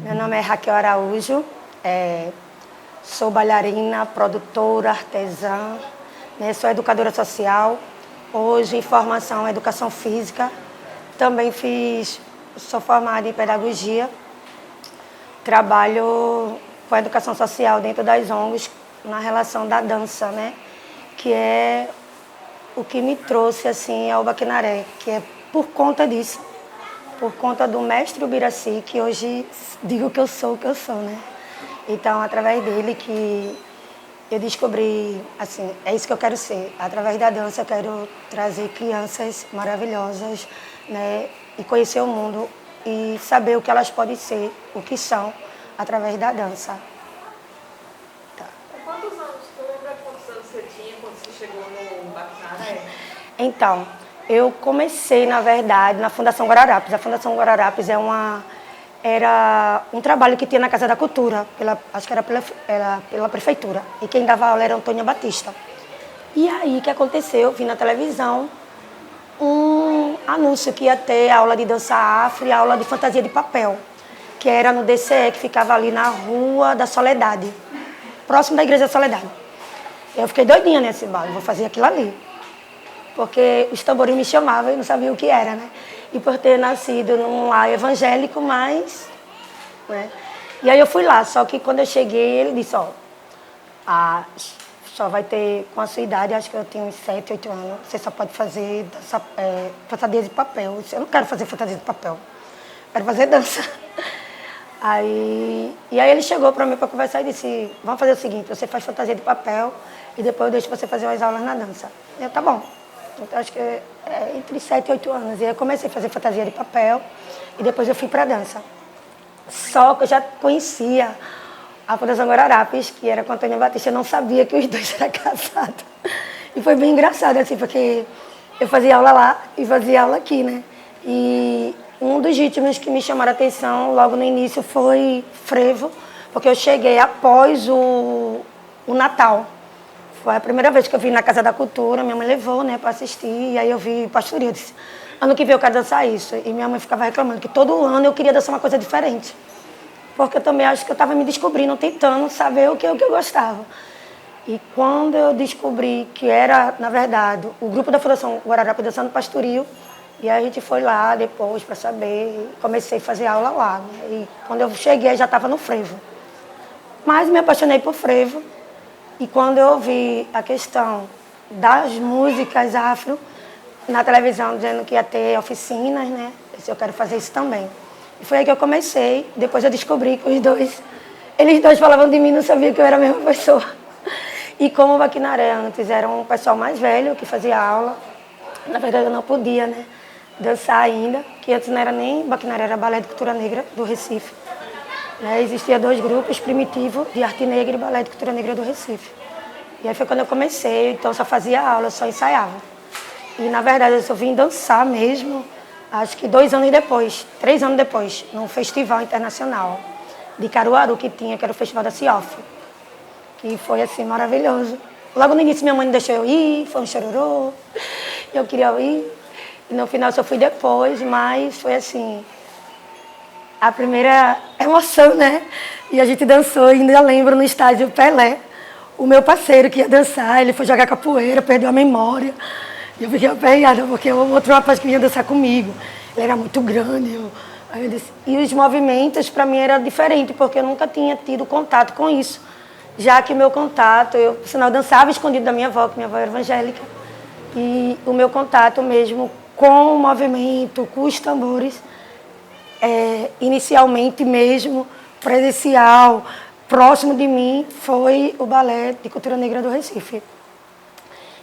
Meu nome é Raquel Araújo, sou bailarina, produtora, artesã, né? Sou educadora social, hoje em formação em educação física, também sou formada em pedagogia, trabalho com a educação social dentro das ONGs na relação da dança, né? Que é o que me trouxe assim ao Baquinaré, que é por conta disso, por conta do mestre Ubiraci, que hoje digo que eu sou o que eu sou, né? Então, através dele que eu descobri, assim, é isso que eu quero ser. Através da dança eu quero trazer crianças maravilhosas, né? E conhecer o mundo e saber o que elas podem ser, o que são, através da dança. Tá. Com quantos anos, tu lembra quantos anos você tinha quando você chegou no Baquinaré? Então, eu comecei, na verdade, na Fundação Guararapes. A Fundação Guararapes era um trabalho que tinha na Casa da Cultura, acho que era pela prefeitura. E quem dava aula era Antônia Batista. E aí, o que aconteceu? Eu vi na televisão um anúncio que ia ter aula de dança afro e aula de fantasia de papel, que era no DCE, que ficava ali na Rua da Soledade, próximo da Igreja da Soledade. Eu fiquei doidinha nesse bar, vou fazer aquilo ali. Porque os tambores me chamavam e não sabia o que era, né? E por ter nascido num lar evangélico, mas... né? E aí eu fui lá, só que quando eu cheguei, ele disse, ó, só vai ter, com a sua idade, acho que eu tenho uns 7, 8 anos, você só pode fazer fantasia de papel. Eu disse, eu não quero fazer fantasia de papel, quero fazer dança. E aí ele chegou para mim para conversar e disse, vamos fazer o seguinte, você faz fantasia de papel e depois eu deixo você fazer umas aulas na dança. Eu, tá bom. Então, acho que entre 7 e 8 anos. E aí eu comecei a fazer fantasia de papel e depois eu fui para a dança. Só que eu já conhecia a Fundação Guararapes, que era com a Antônia Batista, eu não sabia que os dois eram casados. E foi bem engraçado, assim, porque eu fazia aula lá e fazia aula aqui, né? E um dos ritmos que me chamaram a atenção logo no início foi frevo, porque eu cheguei após o Natal. Foi a primeira vez que eu vim na Casa da Cultura, minha mãe levou, né, para assistir, e aí eu vi pastoril. Eu disse, ano que vem eu quero dançar isso. E minha mãe ficava reclamando que todo ano eu queria dançar uma coisa diferente. Porque eu também acho que eu estava me descobrindo, tentando saber o que eu gostava. E quando eu descobri que era, na verdade, o grupo da Fundação Guararapes dançando pastoril, e aí a gente foi lá depois para saber, e comecei a fazer aula lá. Né? E quando eu cheguei, já estava no frevo. Mas me apaixonei por frevo. E quando eu ouvi a questão das músicas afro na televisão, dizendo que ia ter oficinas, né? Eu disse, eu quero fazer isso também. E foi aí que eu comecei. Depois eu descobri que eles dois falavam de mim, não sabiam que eu era a mesma pessoa. E como o Baquinaré antes era um pessoal mais velho que fazia aula, na verdade eu não podia, né, dançar ainda, que antes não era nem Baquinaré, era Balé de Cultura Negra do Recife. Né, existia 2 grupos, Primitivo, de Arte Negra e Balé de Cultura Negra do Recife. E aí foi quando eu comecei, então eu só fazia aula, só ensaiava. E na verdade eu só vim dançar mesmo, acho que 2 anos depois, 3 anos depois, num festival internacional de Caruaru que tinha, que era o Festival da CIOF. Que foi assim, maravilhoso. Logo no início minha mãe não deixou eu ir, foi um chororô, eu queria ir. E no final só fui depois, mas foi assim... a primeira emoção, né? E a gente dançou, ainda lembro, no estádio Pelé. O meu parceiro que ia dançar, ele foi jogar capoeira, perdeu a memória. E eu fiquei aperreada, porque o outro rapaz que vinha dançar comigo, ele era muito grande. Aí eu disse, e os movimentos, para mim, eram diferentes, porque eu nunca tinha tido contato com isso. Já que o meu contato, por sinal, eu dançava escondido da minha avó, que minha avó era evangélica. E o meu contato mesmo com o movimento, com os tambores, inicialmente mesmo, presencial, próximo de mim, foi o Balé de Cultura Negra do Recife.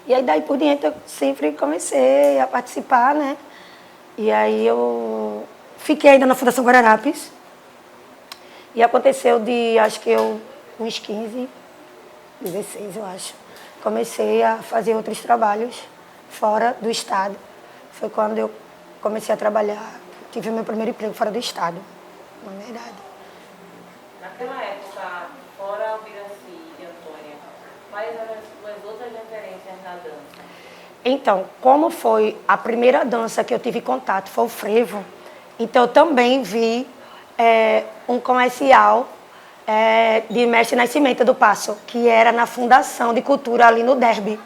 E aí daí por diante eu sempre comecei a participar, né? E aí eu fiquei ainda na Fundação Guararapes. E aconteceu acho que uns 15, 16 eu acho, comecei a fazer outros trabalhos fora do estado. Foi quando eu comecei a trabalhar, tive o meu primeiro emprego fora do estado, na verdade. Naquela época, fora Ubiraci e Antônia, quais eram as suas outras referências na dança? Então, como foi a primeira dança que eu tive contato, foi o frevo, então eu também vi um comercial de Mestre Nascimento do Passo, que era na Fundação de Cultura ali no Derby.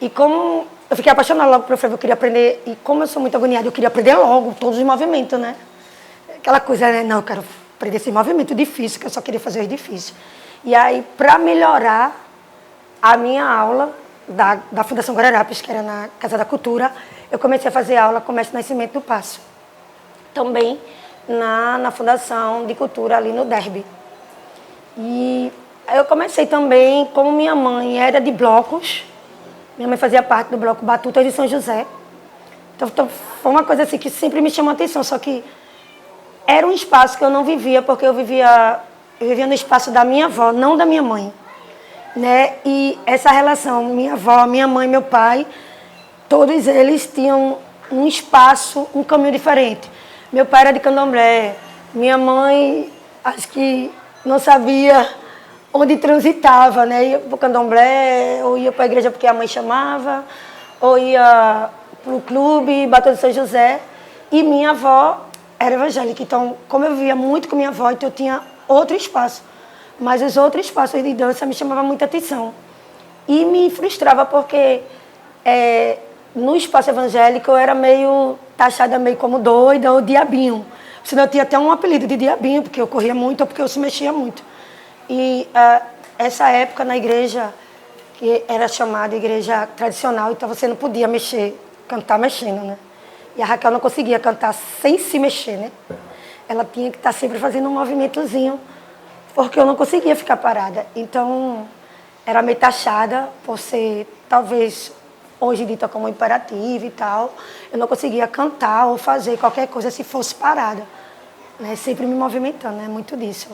E como eu fiquei apaixonada logo pelo frevo, eu queria aprender, e como eu sou muito agoniada, eu queria aprender logo todos os movimentos, né? Aquela coisa, né? Não, eu quero aprender esse movimento difícil, que eu só queria fazer os difíceis. E aí, para melhorar a minha aula da Fundação Guararapes, que era na Casa da Cultura, eu comecei a fazer aula com o Mestre Nascimento do Passo. Também na Fundação de Cultura ali no Derby. E eu comecei também, como minha mãe era de blocos, minha mãe fazia parte do bloco Batutas de São José. Então foi uma coisa assim que sempre me chamou a atenção, só que era um espaço que eu não vivia, porque eu vivia no espaço da minha avó, não da minha mãe. Né? E essa relação, minha avó, minha mãe, meu pai, todos eles tinham um espaço, um caminho diferente. Meu pai era de candomblé, minha mãe, acho que não sabia onde transitava, né? Ia para o candomblé, ou ia para a igreja porque a mãe chamava, ou ia para o clube, Batuta de São José. E minha avó era evangélica, então, como eu vivia muito com minha avó, então eu tinha outro espaço. Mas os outros espaços de dança me chamavam muita atenção. E me frustrava porque no espaço evangélico eu era meio taxada meio como doida ou diabinho. Senão eu tinha até um apelido de diabinho, porque eu corria muito ou porque eu se mexia muito. E essa época na igreja, que era chamada igreja tradicional, então você não podia cantar mexendo, né? E a Raquel não conseguia cantar sem se mexer, né? Ela tinha que estar sempre fazendo um movimentozinho, porque eu não conseguia ficar parada. Então, era meio taxada por ser, talvez, hoje dita como imperativa e tal. Eu não conseguia cantar ou fazer qualquer coisa se fosse parada, né? Sempre me movimentando, né? Muito disso.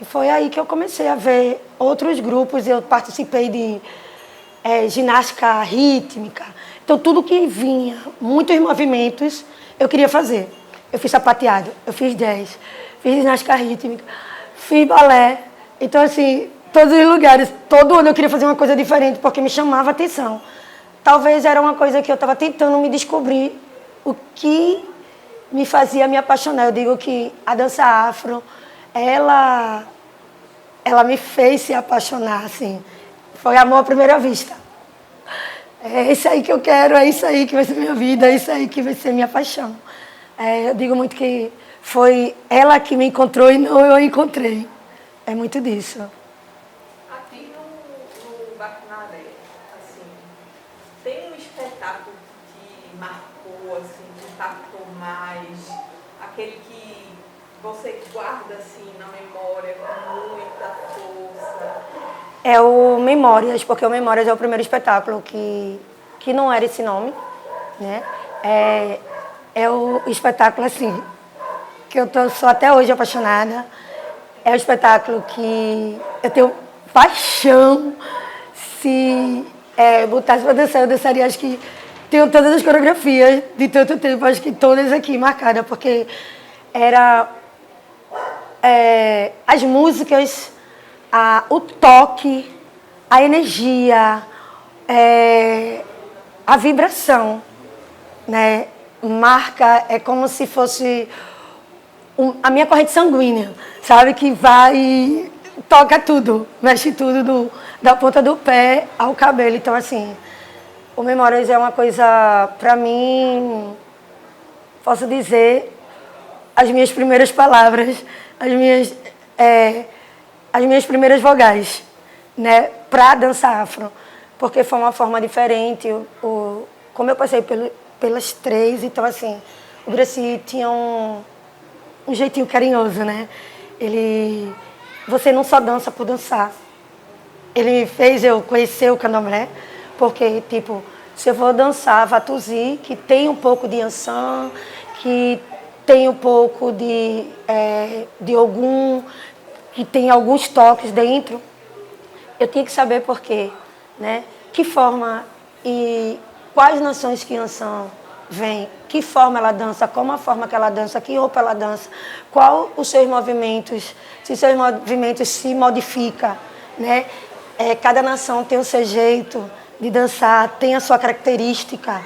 E foi aí que eu comecei a ver outros grupos. Eu participei de ginástica rítmica. Então, tudo que vinha, muitos movimentos, eu queria fazer. Eu fiz sapateado, eu fiz jazz, fiz ginástica rítmica, fiz balé. Então, assim, todos os lugares, todo ano eu queria fazer uma coisa diferente, porque me chamava a atenção. Talvez era uma coisa que eu estava tentando me descobrir, o que me fazia me apaixonar. Eu digo que a dança afro, ela me fez se apaixonar, assim. Foi amor à primeira vista. É isso aí que eu quero, é isso aí que vai ser minha vida, é isso aí que vai ser minha paixão. Eu digo muito que foi ela que me encontrou e não eu a encontrei. É muito disso. Aqui no Bacnaré, assim, tem um espetáculo que marcou, assim, que impactou mais, aquele que você guarda, assim, na memória com muita força? É o Memórias, porque o Memórias é o primeiro espetáculo que não era esse nome, né? É o espetáculo, assim, que eu sou até hoje apaixonada. É um espetáculo que eu tenho paixão. Se botasse para dançar, eu dançaria, acho que tenho todas as coreografias de tanto tempo, acho que todas aqui marcadas, porque era as músicas, o toque, a energia, a vibração, né? Marca, é como se fosse a minha corrente sanguínea, sabe? Que vai e toca tudo, mexe tudo, da ponta do pé ao cabelo. Então, assim, o Memórias é uma coisa, para mim, posso dizer, as minhas primeiras palavras, as minhas primeiras vogais, né? Para dança afro, porque foi uma forma diferente. Como eu passei pelas três, então, assim, o Gracie tinha um jeitinho carinhoso, né? Você não só dança por dançar. Ele me fez eu conhecer o candomblé, porque, tipo, se eu vou dançar Vatuzi, que tem um pouco de Yansan, que tem um pouco de Ogum, que tem alguns toques dentro, eu tinha que saber por quê, né? Que forma e quais nações que Yansan vem, que forma ela dança, como a forma que ela dança, que roupa ela dança, qual os seus movimentos, se seus movimentos se modificam, né? Cada nação tem o seu jeito, de dançar tem a sua característica,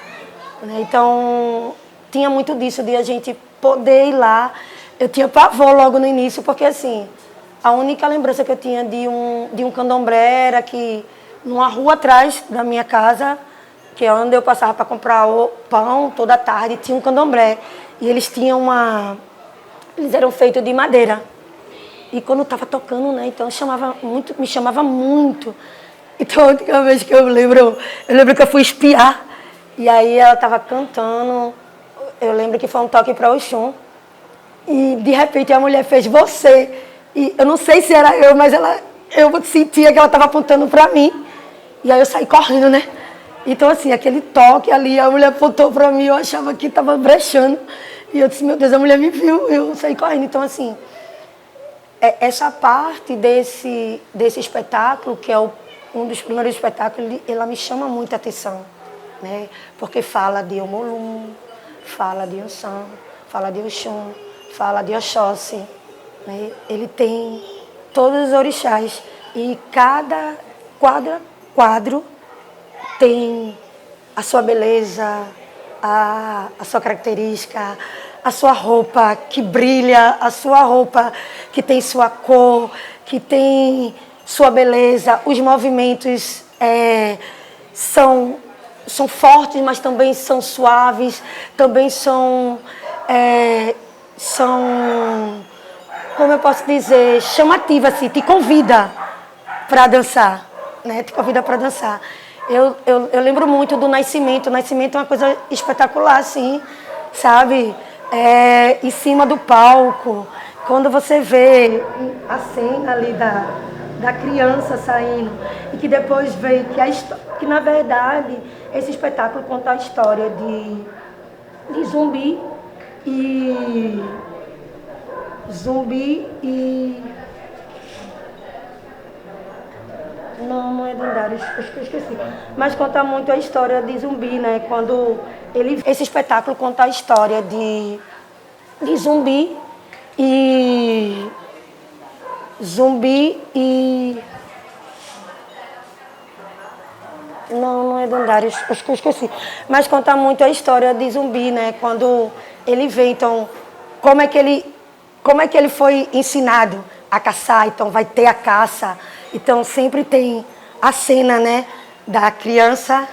né? Então, tinha muito disso, de a gente poder ir lá. Eu tinha pavor logo no início, porque assim, a única lembrança que eu tinha de um candomblé era que numa rua atrás da minha casa, que é onde eu passava para comprar o pão toda tarde, tinha um candomblé. E eles tinham eles eram feitos de madeira. E quando eu estava tocando, né, então me chamava muito. Então, a última vez que eu lembro que eu fui espiar. E aí ela estava cantando, eu lembro que foi um toque para Oxum. E de repente a mulher fez você. E eu não sei se era eu, mas eu sentia que ela estava apontando para mim. E aí eu saí correndo, né? Então, assim, aquele toque ali, a mulher apontou para mim, eu achava que estava brechando. E eu disse, meu Deus, a mulher me viu, eu saí correndo. Então, assim, essa parte desse espetáculo, que é um dos primeiros espetáculos, ela me chama muita atenção, né? Porque fala de Omolum, fala de Unsan, fala de Oxum, fala de Oxóssi, né? Ele tem todos os orixás e cada quadro tem a sua beleza, a sua característica, a sua roupa que brilha, a sua roupa que tem sua cor, que tem sua beleza. Os movimentos são fortes, mas também são suaves, também são, como eu posso dizer, chamativas, assim, te convida para dançar, né? Te convida para dançar. Eu lembro muito do Nascimento. O Nascimento é uma coisa espetacular, assim, sabe? Em cima do palco, quando você vê a cena ali da criança saindo, e que depois vê que na verdade, esse espetáculo conta a história de Zumbi e não é Lendários, acho que eu esqueci. Mas conta muito a história de Zumbi, né? Esse espetáculo conta a história de Zumbi e... Não é Lendários, acho que eu esqueci. Mas conta muito a história de Zumbi, né? Quando ele vê, então, como é que ele foi ensinado a caçar, então vai ter a caça. Então, sempre tem a cena, né, da criança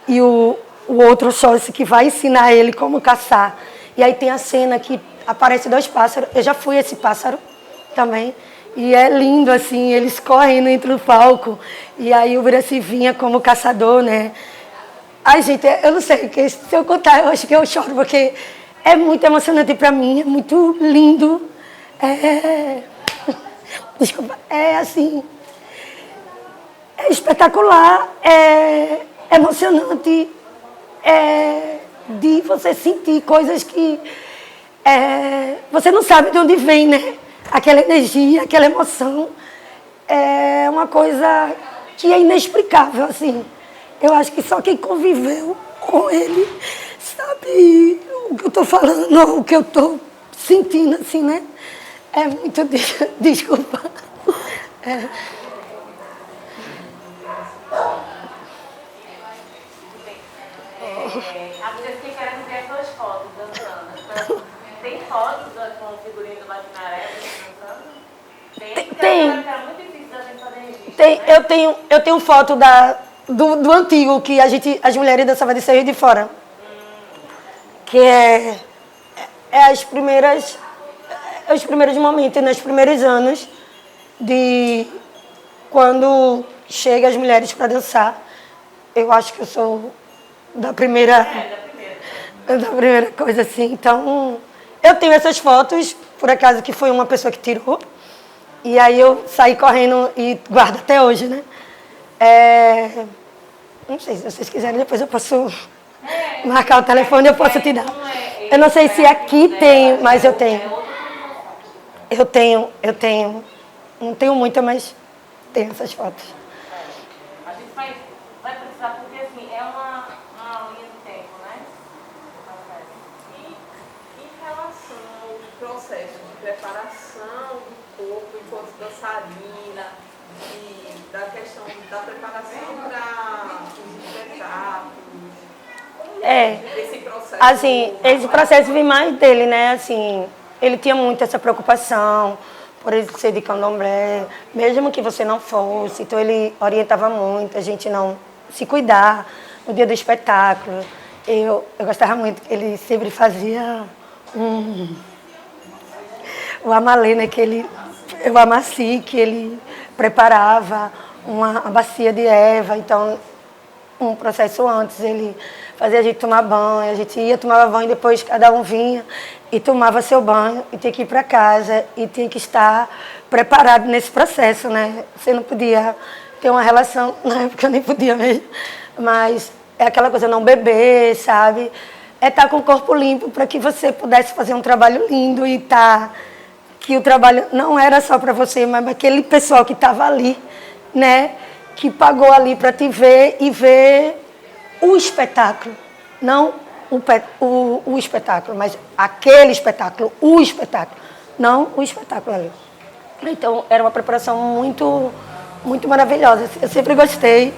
e o outro sócio que vai ensinar ele como caçar. E aí tem a cena que aparece 2 pássaros. Eu já fui esse pássaro também. E é lindo, assim, eles correndo entre o palco. E aí o Braci vinha como caçador, né? Ai, gente, eu não sei, porque se eu contar, eu acho que eu choro, porque é muito emocionante para mim, é muito lindo. Desculpa, assim... É espetacular, é emocionante, de você sentir coisas que você não sabe de onde vem, né? Aquela energia, aquela emoção. É uma coisa que é inexplicável, assim. Eu acho que só quem conviveu com ele sabe o que eu estou falando, o que eu estou sentindo, assim, né? É muito... Desculpa. A mulher que quer ver 2 fotos dançando. Tem fotos com o figurino do Batinaré dançando? Tem, porque é muito difícil da gente fazer registro. Tem, né? Eu tenho foto do antigo, que as mulheres dançavam de sair de fora. Que é os primeiros momentos, nos primeiros anos de quando chegam as mulheres para dançar. Eu acho que eu sou da primeira coisa, assim. Então, eu tenho essas fotos, por acaso que foi uma pessoa que tirou. E aí eu saí correndo e guardo até hoje, né? Não sei, se vocês quiserem, depois eu posso marcar o telefone, eu posso te dar. Eu não sei se aqui tem, mas eu tenho. Eu tenho. Não tenho muita, mas tenho essas fotos. A gente vai precisar, porque assim, é uma linha do tempo, né? E em relação ao processo de preparação do corpo enquanto dançarina, da questão da preparação para os espetáculos. Esse processo. Assim, esse processo vem mais dele, né? Assim, ele tinha muito essa preocupação por ele ser de candomblé, mesmo que você não fosse. Então, ele orientava muito a gente não se cuidar no dia do espetáculo. Eu gostava muito, ele sempre fazia o amalê, né? O amaci, que ele preparava uma bacia de erva. Então, um processo antes, ele fazia a gente tomar banho, a gente ia, tomava banho, depois cada um vinha e tomava seu banho e tinha que ir para casa e tinha que estar preparado nesse processo, né? Você não podia ter uma relação, na época eu nem podia mesmo, mas é aquela coisa, não beber, sabe? É estar com o corpo limpo para que você pudesse fazer um trabalho lindo e que o trabalho não era só para você, mas aquele pessoal que estava ali, né? Que pagou ali para te ver e ver o espetáculo. Não o espetáculo, mas aquele espetáculo, o espetáculo. Não o espetáculo ali. Então, era uma preparação muito, muito maravilhosa. Eu sempre gostei,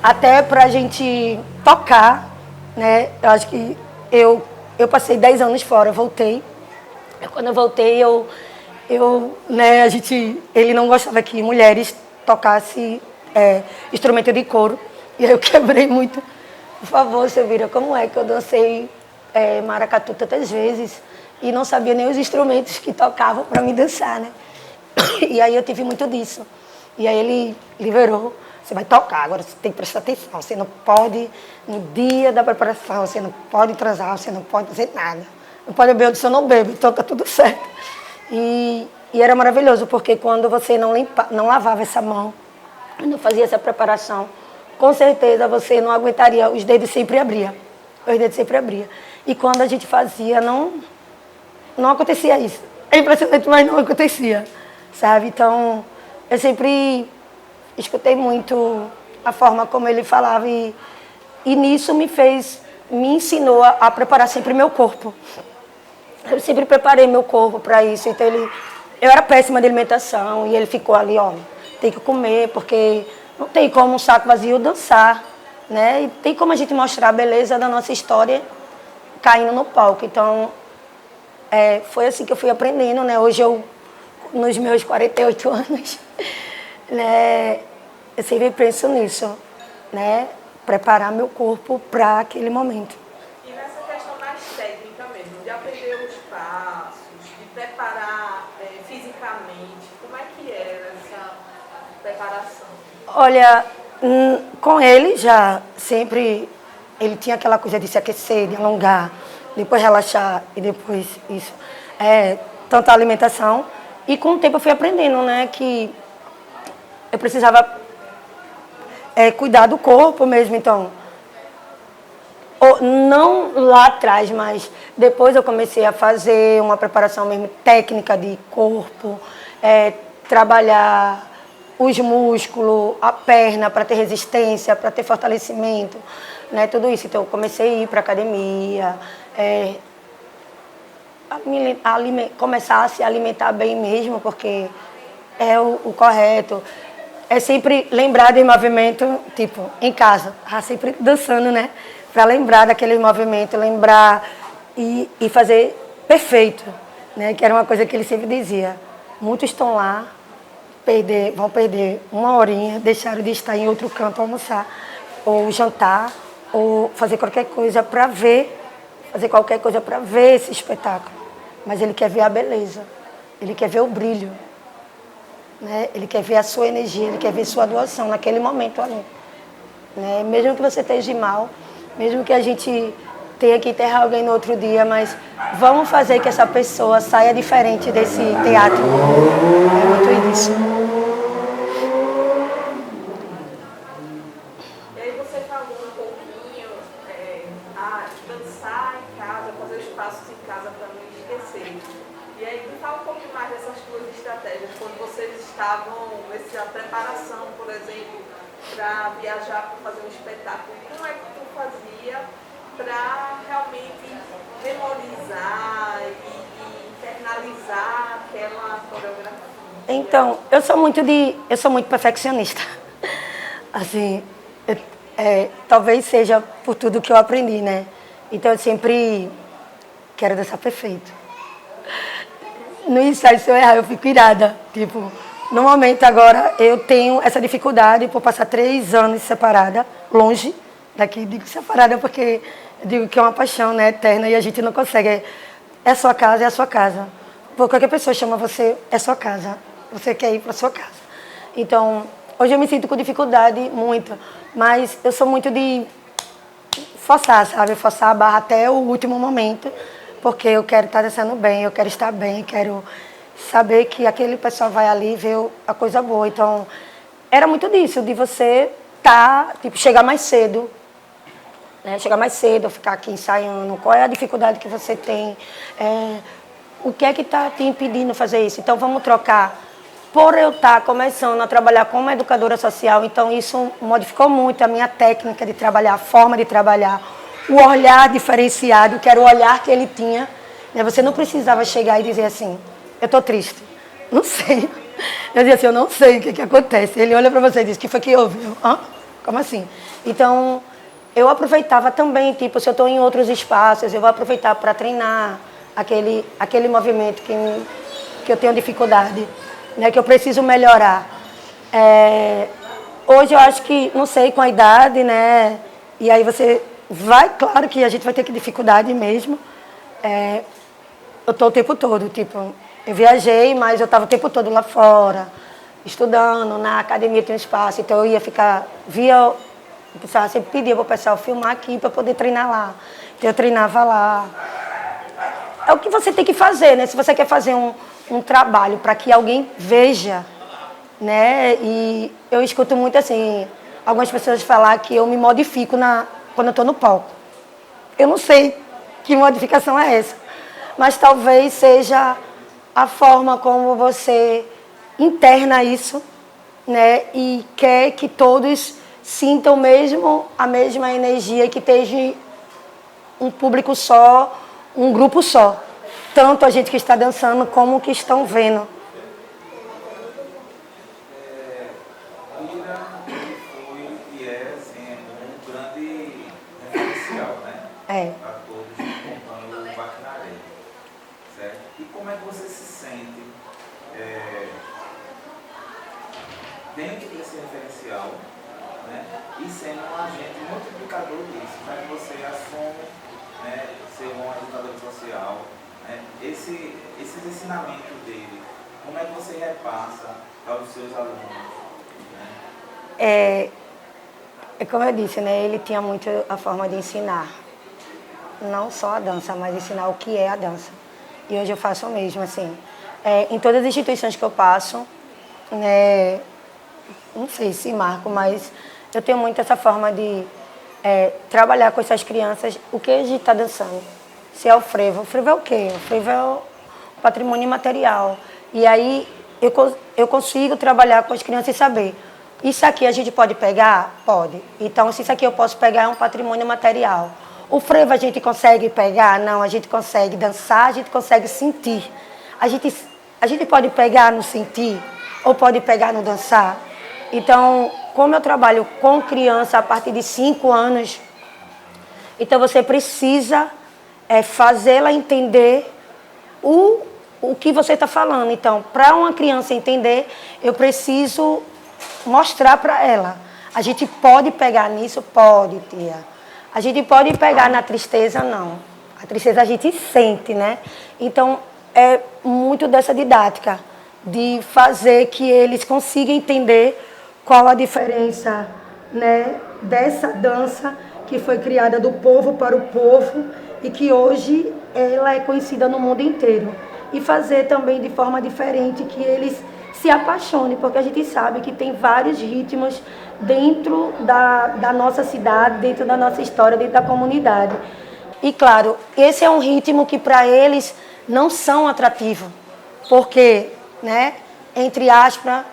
até para a gente tocar, né? Eu acho que eu passei 10 anos fora, voltei. Quando eu voltei, né, ele não gostava que mulheres tocassem instrumento de couro. E aí eu quebrei muito. Por favor, Silvira, como é que eu dancei maracatu tantas vezes e não sabia nem os instrumentos que tocavam para me dançar, né? E aí eu tive muito disso. E aí ele liberou, você vai tocar, agora você tem que prestar atenção, você não pode, no dia da preparação, você não pode transar, você não pode fazer nada. Não pode beber, se eu não bebo, então tá tudo certo. E era maravilhoso, porque quando você não lavava essa mão, não fazia essa preparação, com certeza você não aguentaria, os dedos sempre abriam. Os dedos sempre abriam. E quando a gente fazia, não acontecia isso. É impressionante, mas não acontecia, sabe? Então, eu sempre escutei muito a forma como ele falava e nisso me ensinou a preparar sempre meu corpo. Eu sempre preparei meu corpo para isso. Então, eu era péssima de alimentação e ele ficou ali, ó, tem que comer, porque não tem como um saco vazio dançar, né? E tem como a gente mostrar a beleza da nossa história caindo no palco. Então, foi assim que eu fui aprendendo, né? Hoje nos meus 48 anos, né? Eu sempre penso nisso, né? Preparar meu corpo para aquele momento. E nessa questão mais técnica mesmo, de aprender os passos, de preparar fisicamente, como é que era essa preparação? Olha, com ele já sempre, ele tinha aquela coisa de se aquecer, de alongar, depois relaxar e depois isso. Tanto a alimentação. E com o tempo eu fui aprendendo, né, que eu precisava cuidar do corpo mesmo, então. Não lá atrás, mas depois eu comecei a fazer uma preparação mesmo técnica de corpo, trabalhar os músculos, a perna para ter resistência, para ter fortalecimento, né, tudo isso. Então eu comecei a ir para a academia, começar a se alimentar bem mesmo, porque é o correto. É sempre lembrar de movimento, tipo, em casa, sempre dançando, né? Para lembrar daquele movimento, lembrar e fazer perfeito, né? Que era uma coisa que ele sempre dizia. Muitos estão lá, vão perder uma horinha, deixaram de estar em outro canto almoçar, ou jantar, ou fazer qualquer coisa para ver esse espetáculo. Mas ele quer ver a beleza, ele quer ver o brilho, né? Ele quer ver a sua energia, ele quer ver sua doação naquele momento ali. Né? Mesmo que você esteja mal, mesmo que a gente tenha que enterrar alguém no outro dia, mas vamos fazer que essa pessoa saia diferente desse teatro. É muito isso. E aí você falou um pouquinho, dançar em casa, fazer os passos em casa para não esquecer. E aí me fala um pouquinho mais dessas suas estratégias, quando vocês estavam nessa preparação, por exemplo, para viajar, para fazer um espetáculo. Como é que tu fazia para realmente memorizar e internalizar aquela coreografia? Então, eu sou muito perfeccionista. Assim, talvez seja por tudo que eu aprendi, né? Então, eu sempre quero dançar perfeito. No ensaio, se eu errar, eu fico irada. Tipo, no momento agora, eu tenho essa dificuldade por passar 3 anos separada, longe daqui. Digo separada porque eu digo que é uma paixão, né, eterna, e a gente não consegue. É sua casa, é a sua casa. Por qualquer pessoa chama você, é sua casa. Você quer ir para sua casa. Então, hoje eu me sinto com dificuldade, muito. Mas eu sou muito de forçar, sabe? Forçar a barra até o último momento. Porque eu quero estar dançando bem, eu quero estar bem, quero saber que aquele pessoal vai ali ver a coisa boa. Então, era muito disso, de você chegar mais cedo, né? Chegar mais cedo, ficar aqui ensaiando. Qual é a dificuldade que você tem? O que é que está te impedindo de fazer isso? Então, vamos trocar. Por eu estar começando a trabalhar como educadora social, então isso modificou muito a minha técnica de trabalhar, a forma de trabalhar, o olhar diferenciado, que era o olhar que ele tinha. Você não precisava chegar e dizer assim, eu estou triste. Não sei. Eu dizia assim, eu não sei o que acontece. Ele olha para você e diz, o que foi que houve? Hã? Como assim? Então, eu aproveitava também, tipo, se eu estou em outros espaços, eu vou aproveitar para treinar aquele movimento que eu tenho dificuldade, né, que eu preciso melhorar. Hoje eu acho que, não sei, com a idade, né, e aí você vai, claro que a gente vai ter que dificuldade mesmo. Eu estou o tempo todo, tipo, eu viajei, mas eu estava o tempo todo lá fora, estudando, na academia tem um espaço, então eu ia ficar, o pessoal sempre pedia para o pessoal filmar aqui para poder treinar lá. Então eu treinava lá. É o que você tem que fazer, né? Se você quer fazer um trabalho para que alguém veja, né? E eu escuto muito assim, algumas pessoas falar que eu me modifico quando eu estou no palco. Eu não sei que modificação é essa, mas talvez seja a forma como você interna isso, né? E quer que todos sintam a mesma energia, que esteja um público só, um grupo só. Tanto a gente que está dançando como que estão vendo. Ira foi e é assim, um grande referencial, né? Para todos que acompanham o Baquinaré. Certo? E como é que você se sente dentro desse referencial, né? E sendo um agente multiplicador disso, já que você assume, né, ser um educador social, né? Esses ensinamentos dele, como é que você repassa aos seus alunos? Né? Como eu disse, né, ele tinha muito a forma de ensinar. Não só a dança, mas ensinar o que é a dança. E hoje eu faço o mesmo, assim. Em todas as instituições que eu passo, né, não sei se marco, mas eu tenho muito essa forma de trabalhar com essas crianças o que a gente está dançando. Se é o frevo. O frevo é o quê? O frevo é o patrimônio imaterial. E aí eu consigo trabalhar com as crianças e saber, isso aqui a gente pode pegar? Pode. Então, se isso aqui eu posso pegar, é um patrimônio material. O frevo a gente consegue pegar? Não, a gente consegue dançar, a gente consegue sentir. A gente pode pegar no sentir ou pode pegar no dançar. Então, como eu trabalho com criança a partir de 5 anos, então você precisa fazê-la entender o que você está falando. Então, para uma criança entender, eu preciso mostrar para ela. A gente pode pegar nisso? Pode, tia. A gente pode pegar na tristeza? Não. A tristeza a gente sente, né? Então, é muito dessa didática, de fazer que eles consigam entender qual a diferença, né, dessa dança que foi criada do povo para o povo e que hoje ela é conhecida no mundo inteiro. E fazer também de forma diferente que eles se apaixonem, porque a gente sabe que tem vários ritmos dentro da nossa cidade, dentro da nossa história, dentro da comunidade. E claro, esse é um ritmo que para eles não são atrativos, porque, né, entre aspas,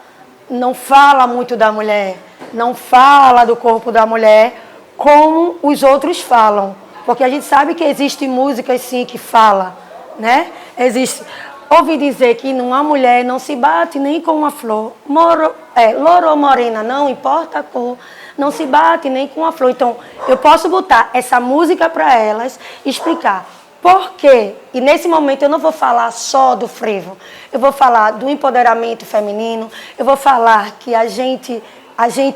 não fala muito da mulher, não fala do corpo da mulher como os outros falam. Porque a gente sabe que existe músicas sim que fala, né? Existe ouvi dizer que numa mulher não se bate nem com uma flor. Louro ou morena, não importa a cor, não se bate nem com uma flor. Então, eu posso botar essa música para elas e explicar por quê. E nesse momento eu não vou falar só do frevo. Eu vou falar do empoderamento feminino, eu vou falar que a gente,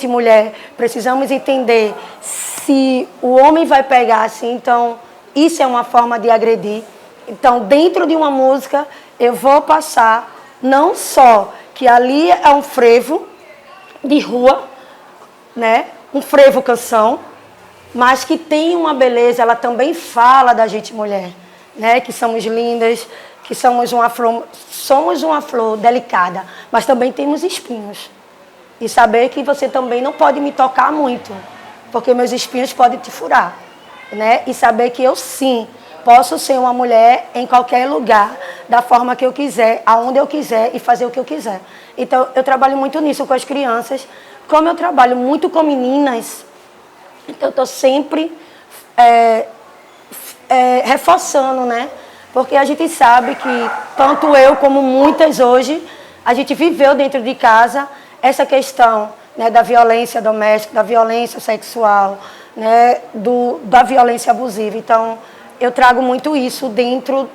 mulher, precisamos entender se o homem vai pegar assim, então isso é uma forma de agredir. Então, dentro de uma música, eu vou passar não só que ali é um frevo de rua, né? Um frevo canção, mas que tem uma beleza, ela também fala da gente mulher, né? Que somos lindas, que somos uma flor delicada, mas também temos espinhos. E saber que você também não pode me tocar muito, porque meus espinhos podem te furar, né? E saber que eu sim posso ser uma mulher em qualquer lugar, da forma que eu quiser, aonde eu quiser e fazer o que eu quiser. Então, eu trabalho muito nisso com as crianças. Como eu trabalho muito com meninas, então eu estou sempre reforçando, né? Porque a gente sabe que, tanto eu como muitas hoje, a gente viveu dentro de casa essa questão, né, da violência doméstica, da violência sexual, né, da violência abusiva. Então, eu trago muito isso dentro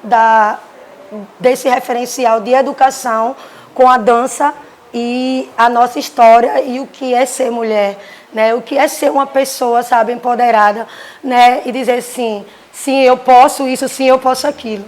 desse referencial de educação com a dança e a nossa história e o que é ser mulher, né? O que é ser uma pessoa, sabe, empoderada, né? E dizer sim, sim, eu posso isso, sim, eu posso aquilo.